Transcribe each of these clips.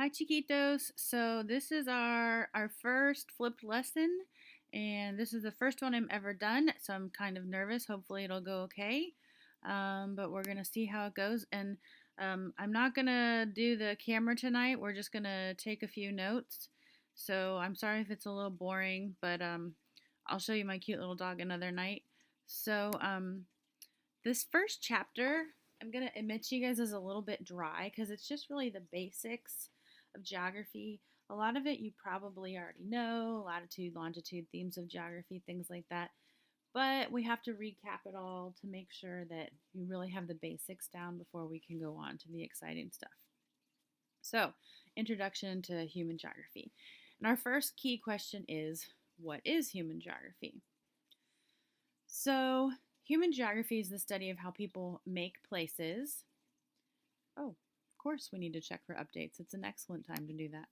Hi, chiquitos. So this is our first flipped lesson, and this is the first one I'm ever done. So I'm kind of nervous. Hopefully it'll go okay. But we're gonna see how it goes. And I'm not gonna do the camera tonight. We're just gonna take a few notes. So I'm sorry if it's a little boring, but I'll show you my cute little dog another night. So this first chapter, I'm going to admit to you guys, is a little bit dry because it's just really the basics of geography. A lot of it you probably already know, latitude, longitude, themes of geography, things like that. But we have to recap it all to make sure that you really have the basics down before we can go on to the exciting stuff. So, introduction to human geography. And our first key question is, what is human geography? So, human geography is the study of how people make places. Oh, of course, we need to check for updates. It's an excellent time to do that.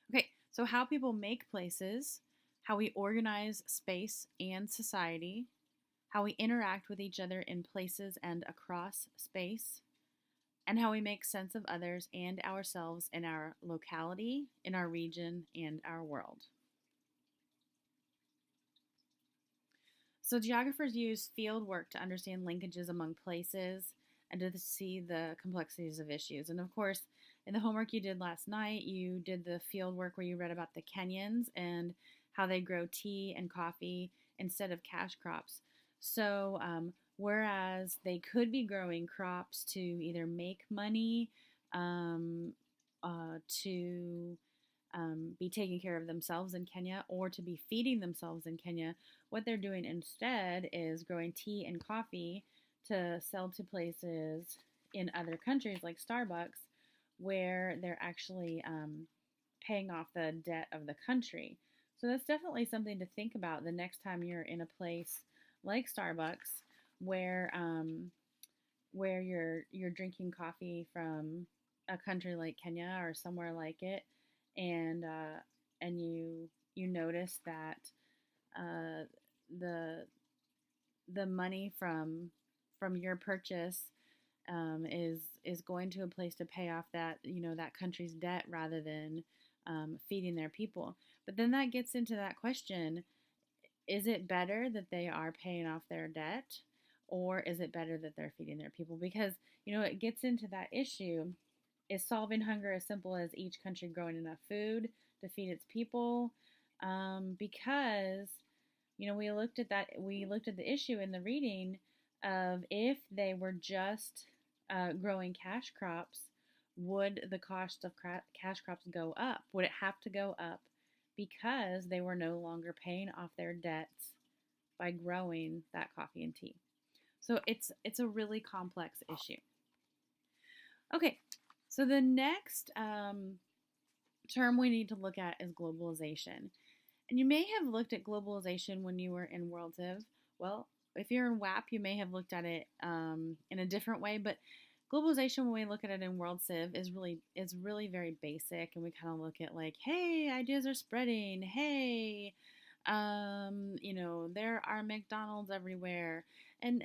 Okay, so how people make places, how we organize space and society, how we interact with each other in places and across space, and how we make sense of others and ourselves in our locality, in our region, and our world. So geographers use field work to understand linkages among places and to see the complexities of issues. And of course, in the homework you did last night, you did the field work where you read about the Kenyans and how they grow tea and coffee instead of cash crops. So, whereas they could be growing crops to either make money, um, to be taking care of themselves in Kenya or to be feeding themselves in Kenya, what they're doing instead is growing tea and coffee to sell to places in other countries like Starbucks where they're actually paying off the debt of the country. So that's definitely something to think about the next time you're in a place like Starbucks where you're drinking coffee from a country like Kenya or somewhere like it, and you notice that uh, the the money from your purchase is going to a place to pay off that that country's debt rather than feeding their people. But then that gets into that question: is it better that they are paying off their debt, or is it better that they're feeding their people? Because it gets into that issue: is solving hunger as simple as each country growing enough food to feed its people? Because we looked at the issue in the reading of if they were just growing cash crops, would the cost of cash crops go up? Would it have to go up because they were no longer paying off their debts by growing that coffee and tea? So it's a really complex issue. Okay, so the next term we need to look at is globalization. And you may have looked at globalization when you were in World Civ. Well, if you're in WAP, you may have looked at it in a different way. But globalization, when we look at it in World Civ, is really very basic, and we kind of look at like, hey, ideas are spreading. Hey, there are McDonald's everywhere, and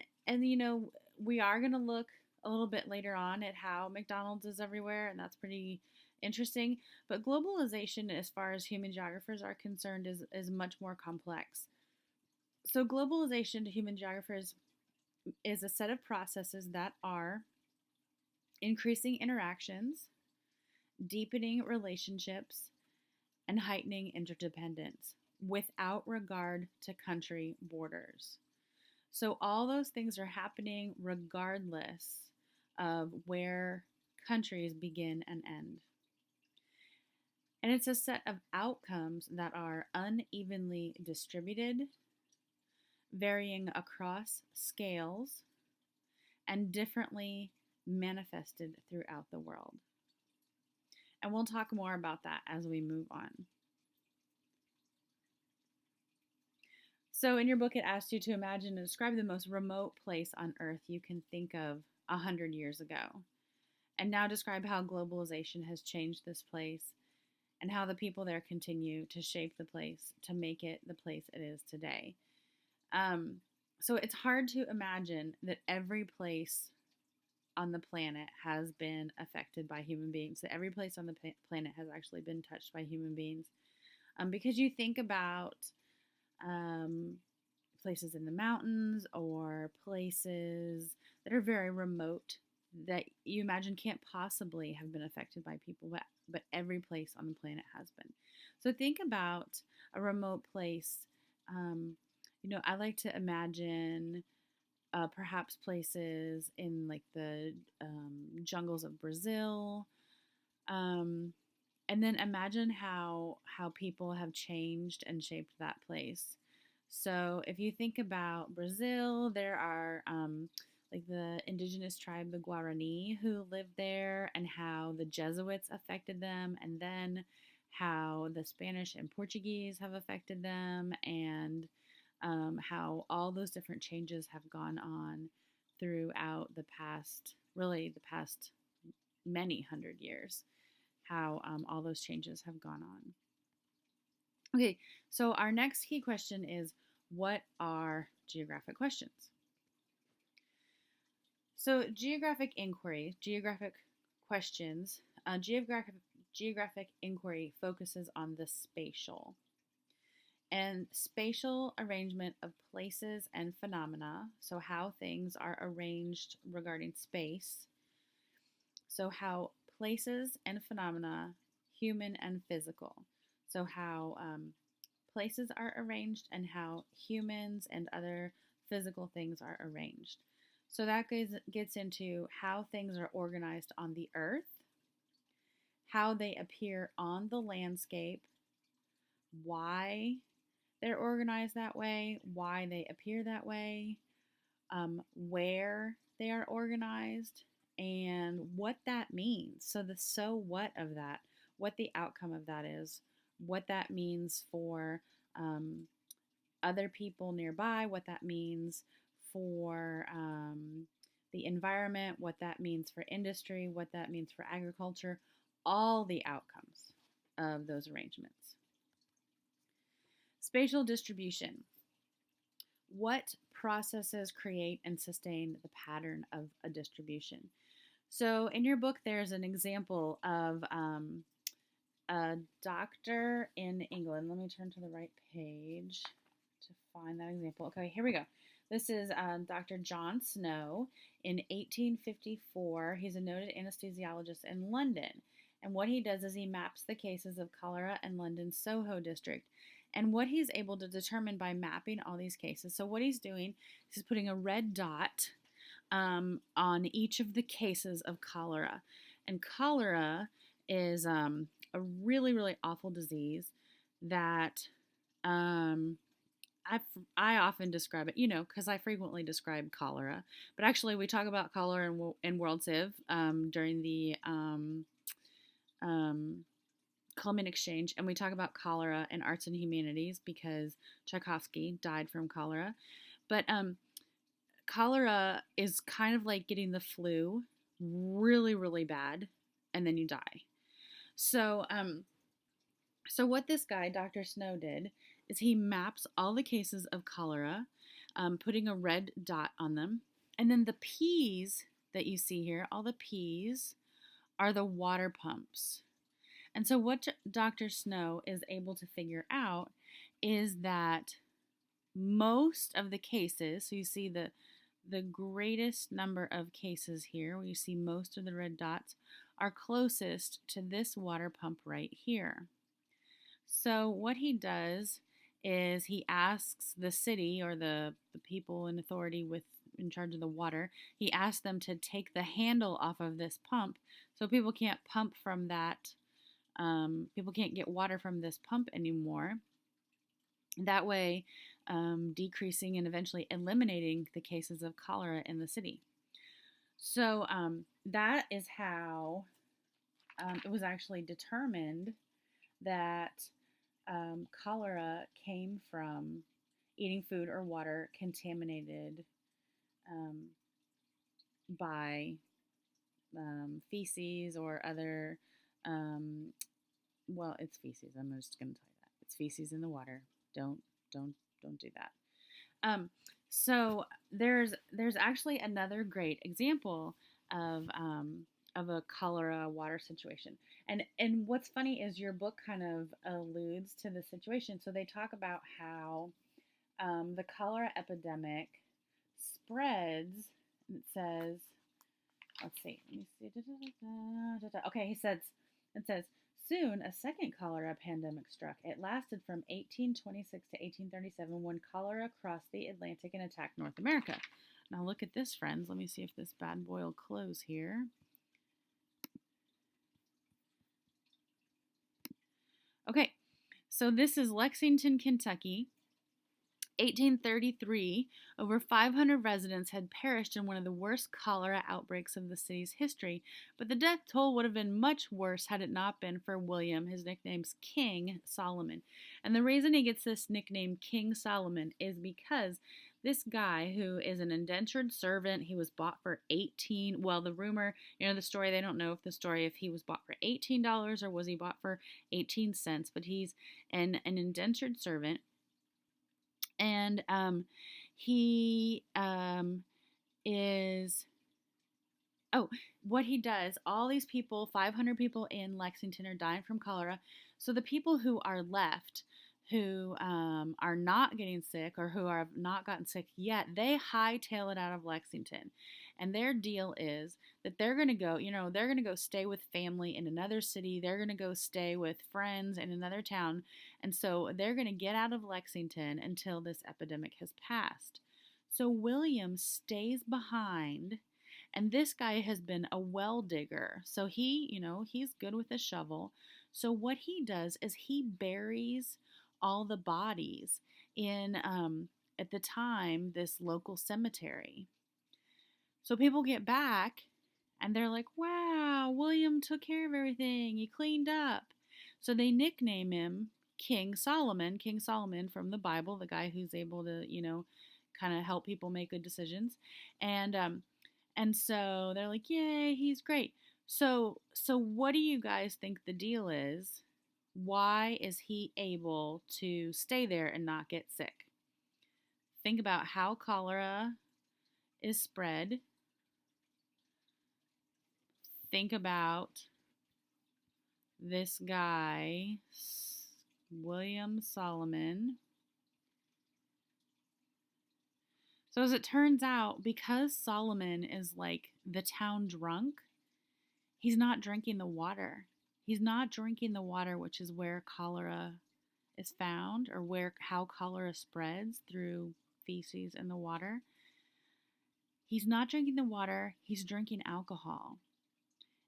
we are gonna look a little bit later on at how McDonald's is everywhere, and that's pretty interesting. But globalization, as far as human geographers are concerned, is much more complex. So, globalization to human geographers is a set of processes that are increasing interactions, deepening relationships, and heightening interdependence without regard to country borders. So, all those things are happening regardless of where countries begin and end. And it's a set of outcomes that are unevenly distributed, varying across scales, and differently manifested throughout the world. And we'll talk more about that as we move on. So in your book, it asks you to imagine and describe the most remote place on Earth you can think of 100 years ago. And now describe how globalization has changed this place and how the people there continue to shape the place to make it the place it is today. So it's hard to imagine that every place on the planet has been affected by human beings. So every place on the planet has actually been touched by human beings. Because you think about um, places in the mountains or places that are very remote that you imagine can't possibly have been affected by people, but every place on the planet has been. So think about a remote place. Um, I like to imagine perhaps places in like the jungles of Brazil. Um, and then imagine how people have changed and shaped that place. So if you think about Brazil, there are like the indigenous tribe, the Guarani, who lived there, and how the Jesuits affected them, and then how the Spanish and Portuguese have affected them, and how all those different changes have gone on throughout the past many hundred years, how all those changes have gone on. Okay, so our next key question is, what are geographic questions? So geographic questions, geographic inquiry focuses on the spatial and spatial arrangement of places and phenomena. So how things are arranged regarding space. So how places and phenomena, human and physical. So how places are arranged and how humans and other physical things are arranged. So that gets into how things are organized on the earth, how they appear on the landscape, why they're organized that way, why they appear that way, where they are organized, and what that means. So the so what of that, what the outcome of that is, what that means for other people nearby, what that means for the environment, what that means for industry, what that means for agriculture, all the outcomes of those arrangements. Spatial distribution. What processes create and sustain the pattern of a distribution? So in your book, there's an example of a doctor in England. Let me turn to the right page to find that example. Okay, here we go. This is Dr. John Snow in 1854. He's a noted anesthesiologist in London. And what he does is he maps the cases of cholera in London's Soho district. And what he's able to determine by mapping all these cases. So what he's doing is he's putting a red dot on each of the cases of cholera. And cholera is a really, really awful disease that I often describe it, because I frequently describe cholera. But actually, we talk about cholera in World Civ during the Coleman Exchange, and we talk about cholera in Arts and Humanities because Tchaikovsky died from cholera. But cholera is kind of like getting the flu, really, really bad, and then you die. So what this guy, Dr. Snow, did is he maps all the cases of cholera, putting a red dot on them. And then the P's that you see here, all the P's, are the water pumps. And so what Dr. Snow is able to figure out is that most of the cases, so you see the greatest number of cases here, where you see most of the red dots, are closest to this water pump right here. So what he does is he asks the city or the people in authority in charge of the water, he asks them to take the handle off of this pump so people can't pump from that, people can't get water from this pump anymore. That way, decreasing and eventually eliminating the cases of cholera in the city. So that is how it was actually determined that cholera came from eating food or water contaminated by feces or other, well, it's feces. I'm just going to tell you that. It's feces in the water. Don't do that. So there's actually another great example of of a cholera water situation. And what's funny is your book kind of alludes to the situation. So they talk about how the cholera epidemic spreads. And it says, let's see, let me see. Okay, it says, soon a second cholera pandemic struck. It lasted from 1826 to 1837 when cholera crossed the Atlantic and attacked North America. Now look at this, friends. Let me see if this bad boy will close here. Okay, so this is Lexington, Kentucky. 1833, over 500 residents had perished in one of the worst cholera outbreaks of the city's history, but the death toll would have been much worse had it not been for William. His nickname's King Solomon. And the reason he gets this nickname King Solomon is because this guy, who is an indentured servant, he was bought for 18, well, the rumor, the story, they don't know if he was bought for $18 or was he bought for 18 cents, but he's an indentured servant. And he what he does, all these people, 500 people in Lexington are dying from cholera. So the people who are left, who are not getting sick or who have not gotten sick yet, they hightail it out of Lexington. And their deal is that they're going to go, they're going to go stay with family in another city. They're going to go stay with friends in another town. And so they're going to get out of Lexington until this epidemic has passed. So William stays behind. And this guy has been a well digger. So he's good with a shovel. So what he does is he buries all the bodies in, at the time, this local cemetery. So people get back and they're like, wow, William took care of everything. He cleaned up. So they nickname him King Solomon from the Bible, the guy who's able to, kind of help people make good decisions. And so they're like, yay, he's great. So what do you guys think the deal is? Why is he able to stay there and not get sick? Think about how cholera is spread. Think about this guy, William Solomon. So as it turns out, because Solomon is like the town drunk, he's not drinking the water. He's not drinking the water, which is where cholera is found, or how cholera spreads through feces in the water. He's not drinking the water, he's drinking alcohol.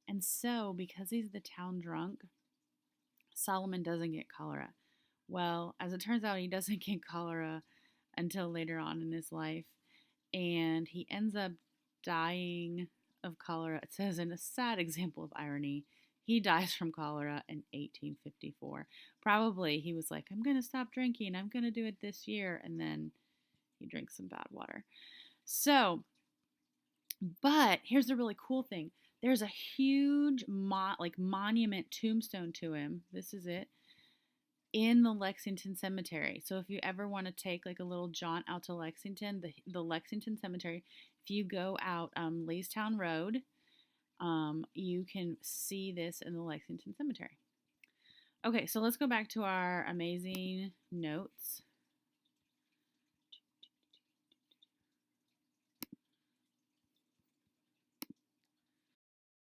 And so, because he's the town drunk, Solomon doesn't get cholera. Well, as it turns out, he doesn't get cholera until later on in his life. And he ends up dying of cholera. It says, in a sad example of irony, he dies from cholera in 1854. Probably he was like, I'm going to stop drinking. I'm going to do it this year. And then he drinks some bad water. So, but here's the really cool thing. There's a huge monument tombstone to him. This is it. In the Lexington Cemetery. So if you ever want to take like a little jaunt out to Lexington, the Lexington Cemetery, if you go out Leestown Road, you can see this in the Lexington Cemetery. Okay, so let's go back to our amazing notes.